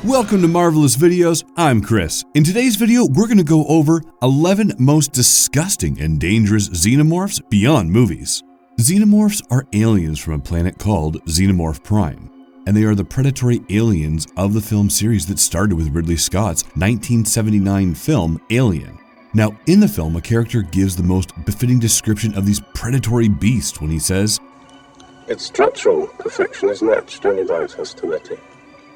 Welcome to Marvelous Videos, I'm Chris. In today's video, we're going to go over 11 most disgusting and dangerous xenomorphs beyond movies. Xenomorphs are aliens from a planet called Xenomorph Prime, and they are the predatory aliens of the film series that started with Ridley Scott's 1979 film Alien. Now, in the film, a character gives the most befitting description of these predatory beasts when he says, "Its structural perfection is matched only by its hostility."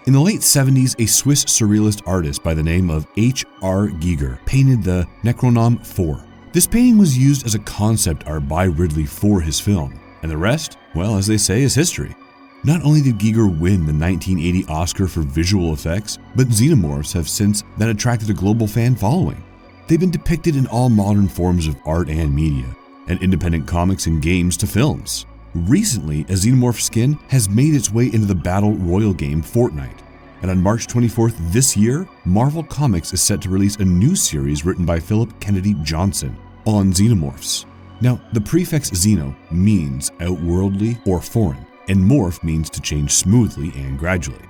In the late 70s, a Swiss surrealist artist by the name of H.R. Giger painted the Necronom IV. This painting was used as a concept art by Ridley for his film, and the rest, well, as they say, is history. Not only did Giger win the 1980 Oscar for visual effects, but xenomorphs have since then attracted a global fan following. They've been depicted in all modern forms of art and media, and independent comics and games to films. Recently, a xenomorph skin has made its way into the battle royale game Fortnite, and on March 24th this year, Marvel Comics is set to release a new series written by Philip Kennedy Johnson on xenomorphs. Now, the prefix Xeno means outworldly or foreign, and morph means to change smoothly and gradually.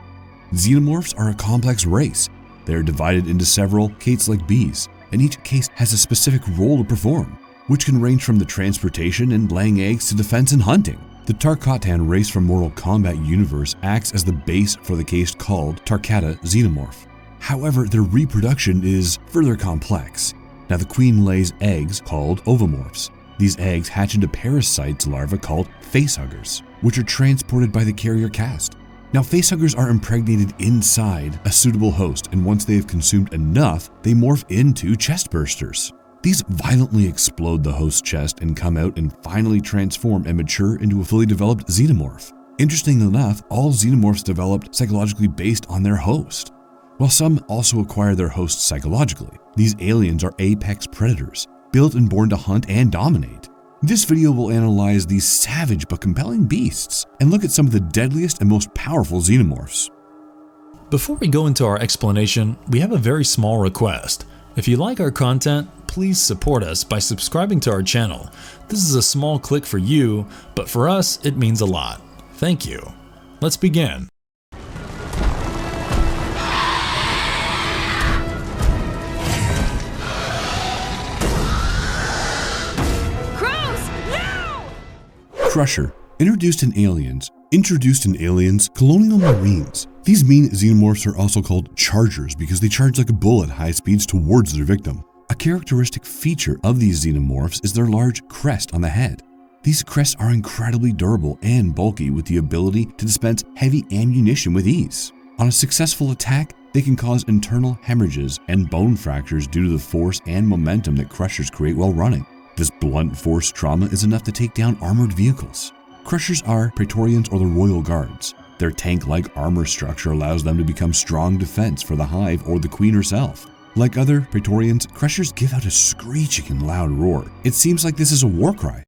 Xenomorphs are a complex race. They are divided into several casts like bees, and each caste has a specific role to perform, which can range from the transportation and laying eggs to defense and hunting. The Tarkatan Race from Mortal Kombat Universe acts as the base for the caste called Tarkata Xenomorph. However, their reproduction is further complex. Now, the queen lays eggs called Ovomorphs. These eggs hatch into parasites larvae called Facehuggers, which are transported by the Carrier Caste. Now, Facehuggers are impregnated inside a suitable host, and once they have consumed enough, they morph into Chestbursters. These violently explode the host's chest and come out and finally transform and mature into a fully developed xenomorph. Interestingly enough, all xenomorphs developed psychologically based on their host. While some also acquire their hosts psychologically, these aliens are apex predators, built and born to hunt and dominate. This video will analyze these savage but compelling beasts and look at some of the deadliest and most powerful xenomorphs. Before we go into our explanation, we have a very small request. If you like our content, please support us by subscribing to our channel. This is a small click for you, but for us, it means a lot. Thank you. Let's begin. Crusher, introduced in Aliens, colonial marines. These mean xenomorphs are also called chargers because they charge like a bull at high speeds towards their victim. A characteristic feature of these xenomorphs is their large crest on the head. These crests are incredibly durable and bulky with the ability to dispense heavy ammunition with ease. On a successful attack, they can cause internal hemorrhages and bone fractures due to the force and momentum that crushers create while running. This blunt force trauma is enough to take down armored vehicles. Crushers are Praetorians or the Royal Guards. Their tank-like armor structure allows them to become strong defense for the Hive or the Queen herself. Like other Praetorians, Crushers give out a screeching and loud roar. It seems like this is a war cry.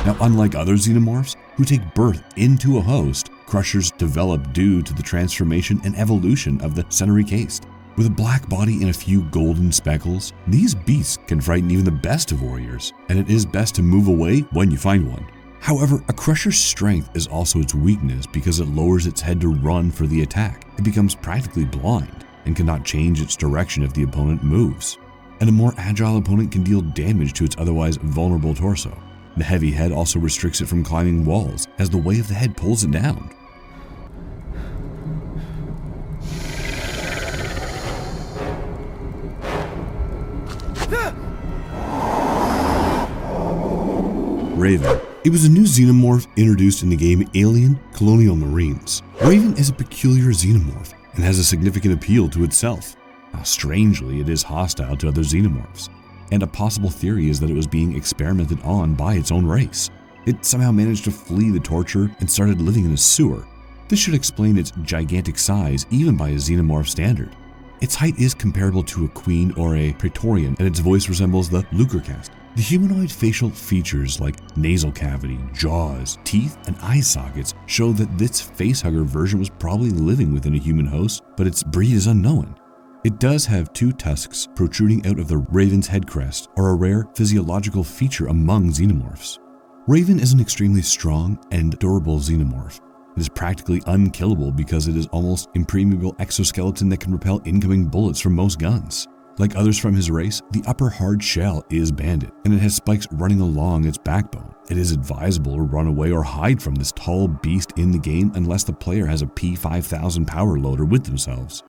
Now, unlike other xenomorphs who take birth into a host, Crushers develop due to the transformation and evolution of the Carrier Caste. With a black body and a few golden speckles, these beasts can frighten even the best of warriors, and it is best to move away when you find one. However, a Crusher's strength is also its weakness because it lowers its head to run for the attack. It becomes practically blind and cannot change its direction if the opponent moves. And a more agile opponent can deal damage to its otherwise vulnerable torso. The heavy head also restricts it from climbing walls as the weight of the head pulls it down. Raven. It was a new xenomorph introduced in the game Alien: Colonial Marines. Raven is a peculiar xenomorph and has a significant appeal to itself. Now, strangely, it is hostile to other xenomorphs, and a possible theory is that it was being experimented on by its own race. It somehow managed to flee the torture and started living in a sewer. This should explain its gigantic size even by a xenomorph standard. Its height is comparable to a queen or a Praetorian, and its voice resembles the Carrier Caste. The humanoid facial features like nasal cavity, jaws, teeth, and eye sockets show that this facehugger version was probably living within a human host, but its breed is unknown. It does have two tusks protruding out of the raven's head crest, or a rare physiological feature among xenomorphs. Raven is an extremely strong and durable xenomorph. It is practically unkillable because it is almost impermeable exoskeleton that can repel incoming bullets from most guns. Like others from his race, the upper hard shell is banded, and it has spikes running along its backbone. It is advisable to run away or hide from this tall beast in the game unless the player has a P5000 power loader with themselves.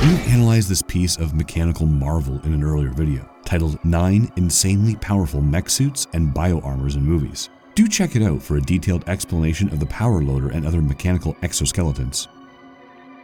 We analyzed this piece of mechanical marvel in an earlier video, titled 9 Insanely Powerful Mech Suits and Bioarmors in Movies. Do check it out for a detailed explanation of the power loader and other mechanical exoskeletons.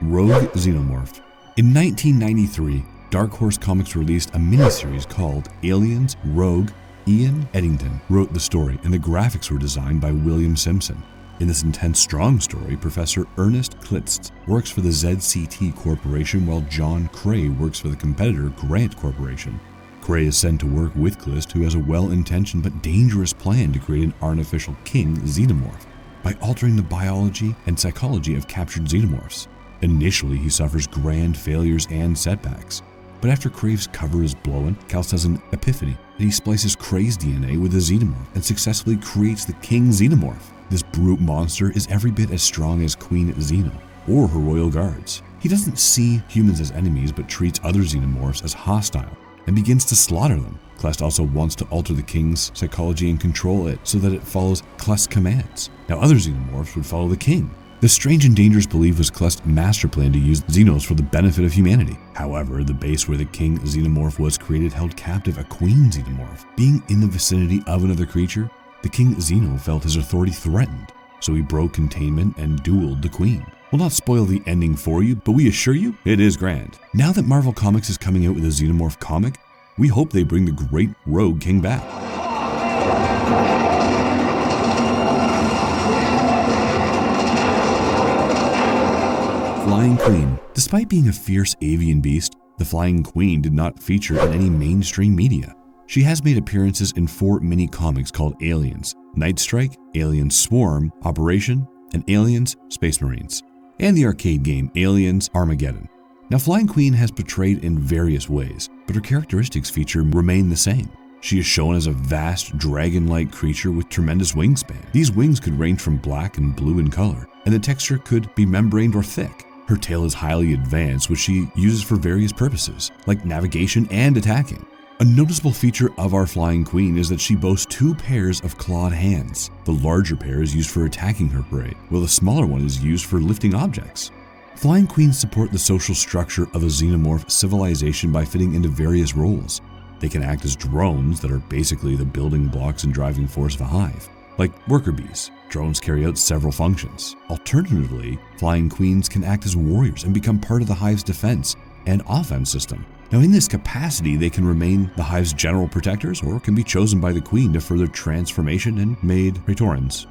Rogue Xenomorph. In 1993, Dark Horse Comics released a miniseries called Aliens Rogue. Ian Eddington wrote the story, and the graphics were designed by William Simpson. In this intense, strong story, Professor Ernest Klitz works for the ZCT Corporation while John Cray works for the competitor Grant Corporation. Cray is sent to work with Klist, who has a well-intentioned but dangerous plan to create an artificial king xenomorph by altering the biology and psychology of captured xenomorphs. Initially, he suffers grand failures and setbacks, but after Cray's cover is blown, Klist has an epiphany, and he splices Cray's DNA with a xenomorph and successfully creates the king xenomorph. This brute monster is every bit as strong as Queen Xeno or her royal guards. He doesn't see humans as enemies but treats other xenomorphs as hostile and begins to slaughter them. Klest also wants to alter the king's psychology and control it so that it follows Klest's commands. Now other xenomorphs would follow the king. This strange and dangerous belief was Klest's master plan to use Xenos for the benefit of humanity. However, the base where the king xenomorph was created held captive a queen xenomorph. Being in the vicinity of another creature, the king Xeno felt his authority threatened, so he broke containment and dueled the queen. We'll not spoil the ending for you, but we assure you it is grand. Now that Marvel Comics is coming out with a Xenomorph comic, we hope they bring the great Rogue King back. Flying Queen. Despite being a fierce avian beast, the Flying Queen did not feature in any mainstream media. She has made appearances in 4 mini-comics called Aliens, Night Strike, Aliens Swarm, Operation, and Aliens Space Marines, and the arcade game Aliens Armageddon. Now Flying Queen has portrayed in various ways, but her characteristics feature remain the same. She is shown as a vast dragon-like creature with tremendous wingspan. These wings could range from black and blue in color, and the texture could be membraned or thick. Her tail is highly advanced, which she uses for various purposes, like navigation and attacking. A noticeable feature of our Flying Queen is that she boasts 2 pairs of clawed hands. The larger pair is used for attacking her prey, while the smaller one is used for lifting objects. Flying Queens support the social structure of a xenomorph civilization by fitting into various roles. They can act as drones that are basically the building blocks and driving force of a hive. Like worker bees, drones carry out several functions. Alternatively, Flying Queens can act as warriors and become part of the hive's defense and offense system. Now in this capacity, they can remain the hive's general protectors or can be chosen by the queen to further transformation and made praetorians.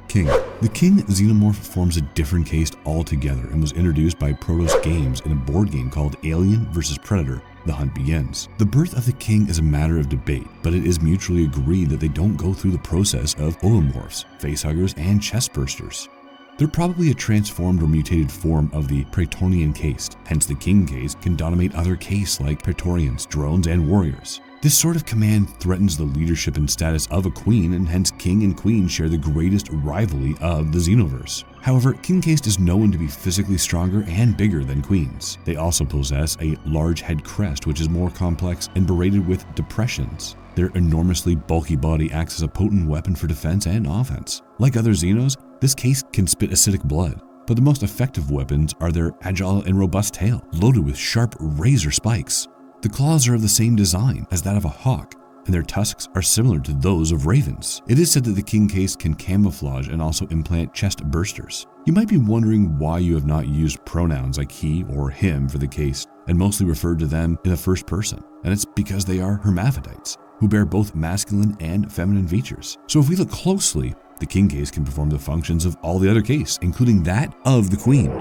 King. The King Xenomorph forms a different caste altogether and was introduced by Protos Games in a board game called Alien vs. Predator. The hunt begins. The birth of the king is a matter of debate, but it is mutually agreed that they don't go through the process of Ovomorphs, Facehuggers, and Chestbursters. They're probably a transformed or mutated form of the Praetorian caste, hence the king caste can dominate other castes like Praetorians, drones, and warriors. This sort of command threatens the leadership and status of a queen, and hence king and queen share the greatest rivalry of the Xenoverse. However, king caste is known to be physically stronger and bigger than queens. They also possess a large head crest, which is more complex and berated with depressions. Their enormously bulky body acts as a potent weapon for defense and offense. Like other Xenos, this caste can spit acidic blood, but the most effective weapons are their agile and robust tail, loaded with sharp razor spikes. The claws are of the same design as that of a hawk, and their tusks are similar to those of ravens. It is said that the king caste can camouflage and also implant chestbursters. You might be wondering why you have not used pronouns like he or him for the caste, and mostly referred to them in the first person, and it's because they are hermaphrodites, who bear both masculine and feminine features. So if we look closely, the king caste can perform the functions of all the other castes, including that of the queen.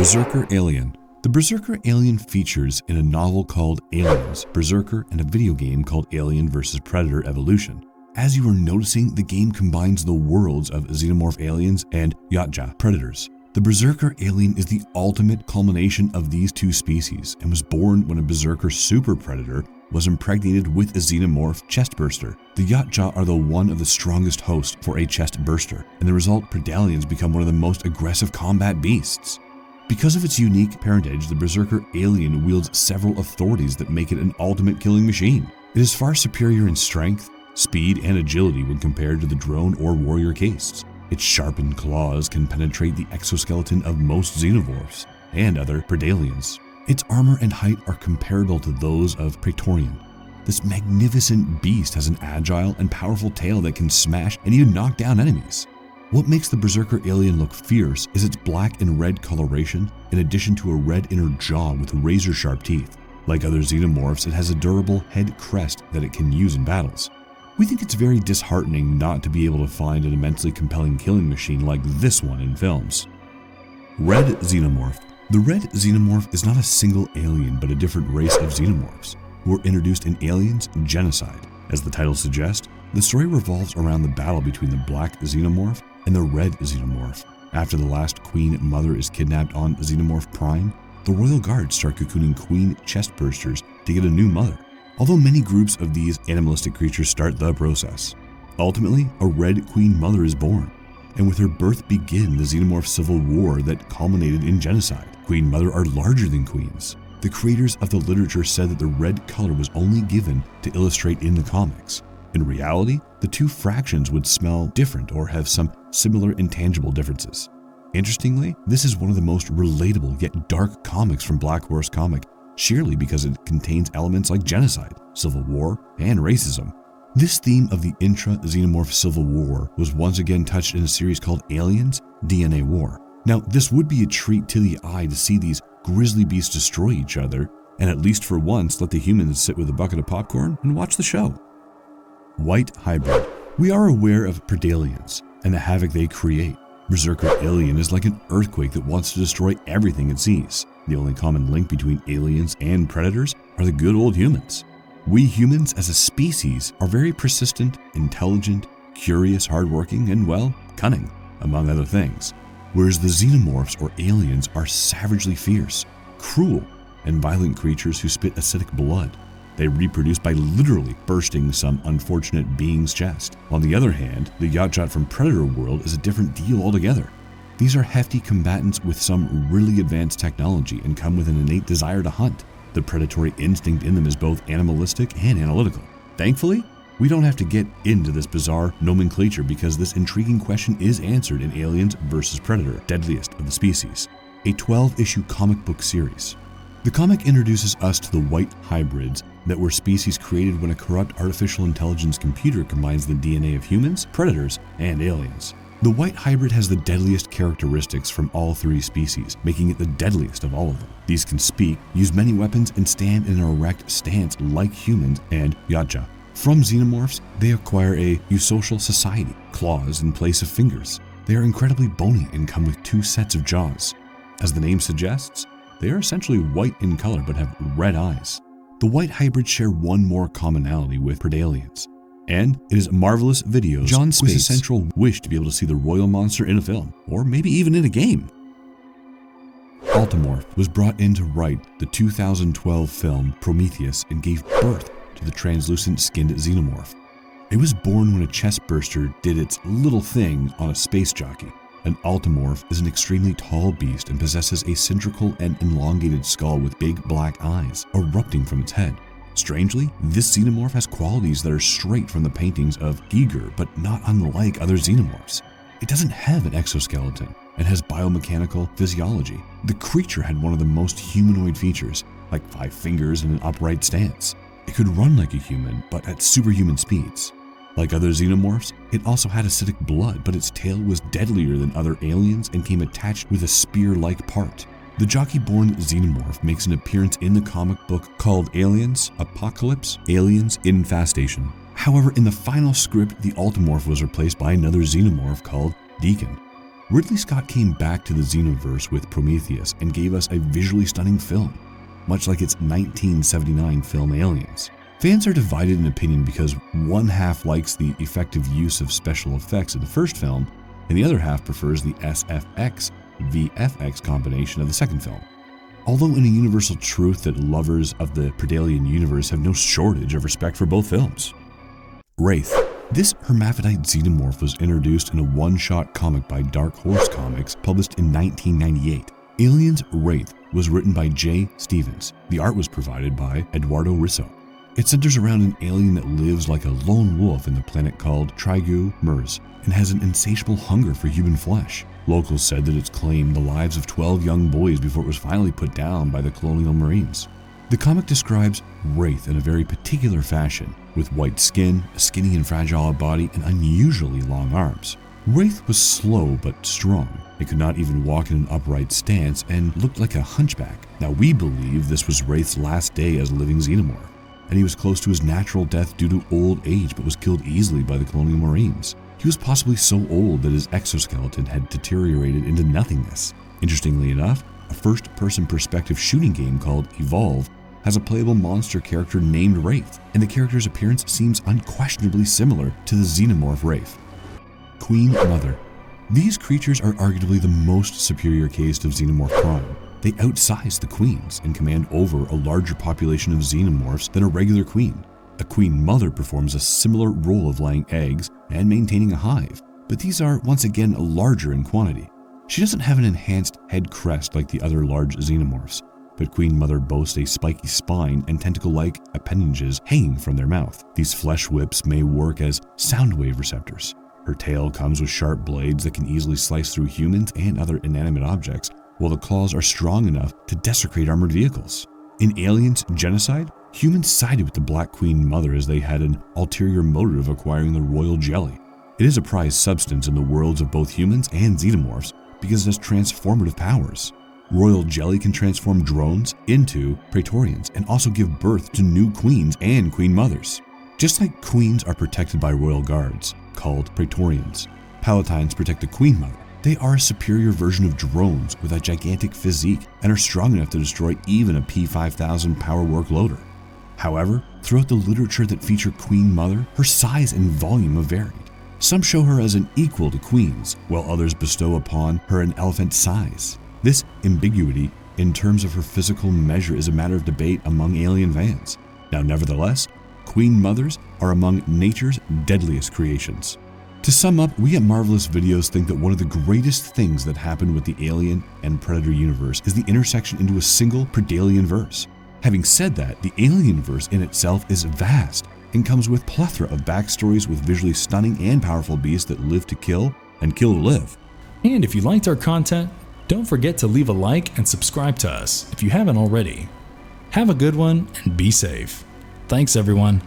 Berserker-Alien. The Berserker-Alien features in a novel called Aliens, Berserker, and a video game called Alien vs. Predator Evolution. As you are noticing, the game combines the worlds of Xenomorph aliens and Yautja predators. The Berserker-Alien is the ultimate culmination of these two species and was born when a Berserker super predator was impregnated with a Xenomorph Chestburster. The Yautja are the one of the strongest hosts for a Chestburster, and the result, predalians become one of the most aggressive combat beasts. Because of its unique parentage, the Berserker-Alien wields several authorities that make it an ultimate killing machine. It is far superior in strength, speed, and agility when compared to the drone or warrior castes. Its sharpened claws can penetrate the exoskeleton of most Xenomorphs and other predalians. Its armor and height are comparable to those of Praetorian. This magnificent beast has an agile and powerful tail that can smash and even knock down enemies. What makes the Berserker-Alien look fierce is its black and red coloration, in addition to a red inner jaw with razor-sharp teeth. Like other Xenomorphs, it has a durable head crest that it can use in battles. We think it's very disheartening not to be able to find an immensely compelling killing machine like this one in films. Red Xenomorph. The Red Xenomorph is not a single alien but a different race of Xenomorphs who were introduced in Aliens Genocide. As the title suggests, the story revolves around the battle between the Black Xenomorph and the Red Xenomorph. After the last Queen Mother is kidnapped on Xenomorph Prime, the Royal Guards start cocooning Queen Chestbursters to get a new mother, although many groups of these animalistic creatures start the process. Ultimately, a Red Queen Mother is born, and with her birth begin the Xenomorph civil war that culminated in genocide. Queen Mother are larger than queens. The creators of the literature said that the red color was only given to illustrate in the comics. In reality, the two fractions would smell different or have some similar intangible differences. Interestingly, this is one of the most relatable yet dark comics from Black Horse Comic, sheerly because it contains elements like genocide, civil war, and racism. This theme of the intra-Xenomorph civil war was once again touched in a series called Aliens DNA War. Now, this would be a treat to the eye to see these grisly beasts destroy each other, and at least for once let the humans sit with a bucket of popcorn and watch the show. White Hybrid. We are aware of predalians and the havoc they create. Berserker-Alien is like an earthquake that wants to destroy everything it sees. The only common link between aliens and predators are the good old humans. We humans as a species are very persistent, intelligent, curious, hardworking, and well, cunning, among other things. Whereas the Xenomorphs or aliens are savagely fierce, cruel, and violent creatures who spit acidic blood. They reproduce by literally bursting some unfortunate being's chest. On the other hand, the Yautja from Predator world is a different deal altogether. These are hefty combatants with some really advanced technology and come with an innate desire to hunt. The predatory instinct in them is both animalistic and analytical. Thankfully, we don't have to get into this bizarre nomenclature because this intriguing question is answered in Aliens vs. Predator, Deadliest of the Species, a 12-issue comic book series. The comic introduces us to the white hybrids that were species created when a corrupt artificial intelligence computer combines the DNA of humans, predators, and aliens. The white hybrid has the deadliest characteristics from all three species, making it the deadliest of all of them. These can speak, use many weapons, and stand in an erect stance like humans and Yautja. From Xenomorphs, they acquire a eusocial society, claws in place of fingers. They are incredibly bony and come with 2 sets of jaws. As the name suggests, they are essentially white in color but have red eyes. The white hybrids share one more commonality with predalians, and it is Marvelous Videos' John Space's central wish to be able to see the royal monster in a film, or maybe even in a game. Ultramorph was brought in to write the 2012 film Prometheus and gave birth to the translucent skinned Xenomorph. It was born when a chestburster did its little thing on a space jockey. An Ultramorph is an extremely tall beast and possesses a cylindrical and elongated skull with big black eyes erupting from its head. Strangely, this Xenomorph has qualities that are straight from the paintings of Giger, but not unlike other Xenomorphs. It doesn't have an exoskeleton and has biomechanical physiology. The creature had one of the most humanoid features, like 5 fingers and an upright stance. It could run like a human, but at superhuman speeds. Like other Xenomorphs, it also had acidic blood, but its tail was deadlier than other aliens and came attached with a spear-like part. The jockey-born Xenomorph makes an appearance in the comic book called Aliens Apocalypse, Aliens Infestation. However, in the final script, the Ultramorph was replaced by another Xenomorph called Deacon. Ridley Scott came back to the Xenoverse with Prometheus and gave us a visually stunning film, much like its 1979 film Aliens. Fans are divided in opinion because one half likes the effective use of special effects in the first film, and the other half prefers the SFX VFX combination of the second film. Although in a universal truth that lovers of the Predatory universe have no shortage of respect for both films. Wraith. This hermaphrodite xenomorph was introduced in a one-shot comic by Dark Horse Comics published in 1998. Alien's Wraith was written by J. Stevens. The art was provided by Eduardo Risso. It centers around an alien that lives like a lone wolf in the planet called Trigu Mers and has an insatiable hunger for human flesh. Locals said that it's claimed the lives of 12 young boys before it was finally put down by the colonial marines. The comic describes Wraith in a very particular fashion, with white skin, a skinny and fragile body, and unusually long arms. Wraith was slow but strong. It could not even walk in an upright stance and looked like a hunchback. Now we believe this was Wraith's last day as a living xenomorph, and he was close to his natural death due to old age but was killed easily by the colonial marines. He was possibly so old that his exoskeleton had deteriorated into nothingness. Interestingly enough, a first-person perspective shooting game called Evolve has a playable monster character named Wraith, and the character's appearance seems unquestionably similar to the Xenomorph Wraith. Queen Mother. These creatures are arguably the most superior caste of Xenomorph Prime. They outsize the queens and command over a larger population of xenomorphs than a regular queen. A queen mother performs a similar role of laying eggs and maintaining a hive, but these are once again larger in quantity. She doesn't have an enhanced head crest like the other large xenomorphs, but Queen Mother boasts a spiky spine and tentacle-like appendages hanging from their mouth. These flesh whips may work as sound wave receptors. Her tail comes with sharp blades that can easily slice through humans and other inanimate objects, while the claws are strong enough to desecrate armored vehicles. In Alien's Genocide, humans sided with the Black Queen Mother as they had an ulterior motive of acquiring the royal jelly. It is a prized substance in the worlds of both humans and xenomorphs because it has transformative powers. Royal jelly can transform drones into Praetorians and also give birth to new queens and queen mothers. Just like queens are protected by royal guards, called Praetorians, Palatines protect the Queen Mother. They are a superior version of drones with a gigantic physique and are strong enough to destroy even a P-5000 power work loader. However, throughout the literature that feature Queen Mother, her size and volume have varied. Some show her as an equal to queens, while others bestow upon her an elephant size. This ambiguity in terms of her physical measure is a matter of debate among alien fans. Now, nevertheless, Queen Mothers are among nature's deadliest creations. To sum up, we at Marvelous Videos think that one of the greatest things that happened with the Alien and Predator universe is the intersection into a single Predalian verse. Having said that, the Alien verse in itself is vast and comes with a plethora of backstories with visually stunning and powerful beasts that live to kill and kill to live. And if you liked our content, don't forget to leave a like and subscribe to us if you haven't already. Have a good one and be safe. Thanks everyone.